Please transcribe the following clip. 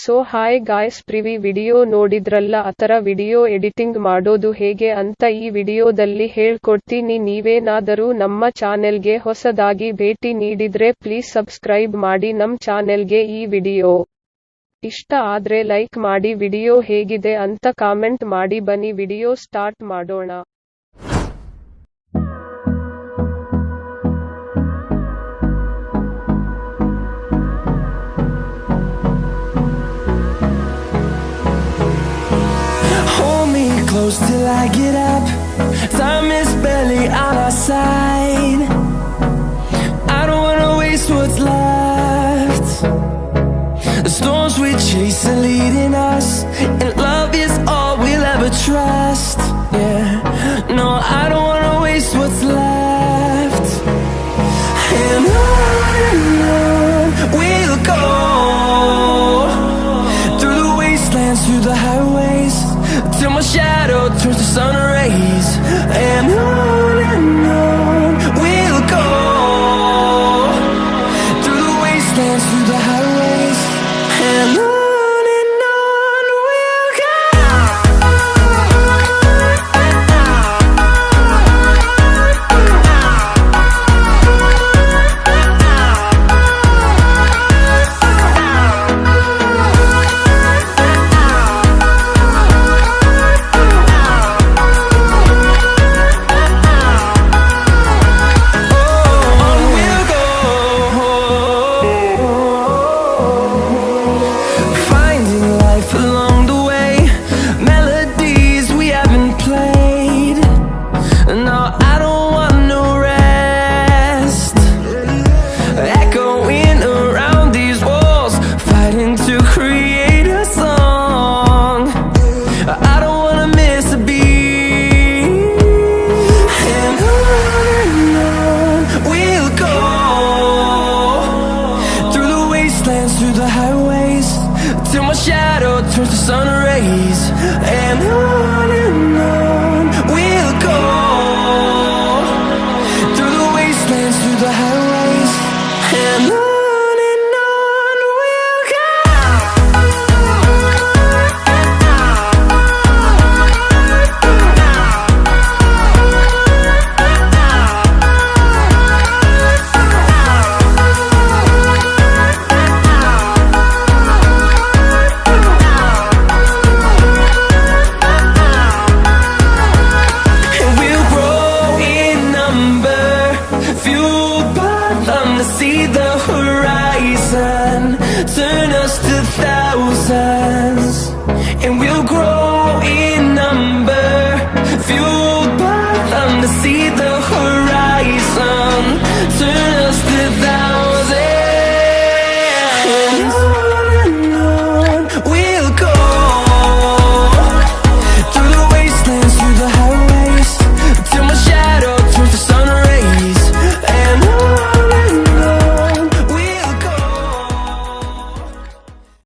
So hi guys, previous video ನೋಡಿದ್ರಲ್ಲ, ಆತರ video editing ಮಾಡೋದು ಹೇಗೆ ಅಂತ ಈ ವಿಡಿಯೋದಲ್ಲಿ ಹೇಳ್ಕೊಡ್ತೀನಿ. ನೀವೇನಾದರೂ ನಮ್ಮ ಚಾನೆಲ್ಗೆ ಹೊಸದಾಗಿ ಭೇಟಿ ನೀಡಿದ್ರೆ ಪ್ಲೀಸ್ ಸಬ್ಸ್ಕ್ರೈಬ್ ಮಾಡಿ ನಮ್ ಚಾನೆಲ್ಗೆ. ಈ ವಿಡಿಯೋ ಇಷ್ಟ ಆದ್ರೆ ಲೈಕ್ ಮಾಡಿ, ವಿಡಿಯೋ ಹೇಗಿದೆ ಅಂತ ಕಾಮೆಂಟ್ ಮಾಡಿ. ಬನ್ನಿ ವಿಡಿಯೋ ಸ್ಟಾರ್ಟ್ ಮಾಡೋಣ. Close till I get up, time is barely on our side. I don't wanna waste what's left. The storms we chase are leading us, and love is all we'll ever trust. Yeah, no, I don't wanna waste what's left. And on we'll go, through the wastelands, through the highways, till my shadow turns to sun rays. And on we'll go, through the wastelands, through the highways, and on we'll go. Through the highways, till my shadow turns to sun rays. And on we'll go, through the wastelands, through the highways, and on we'll go. See the horizon, turn us to thousands.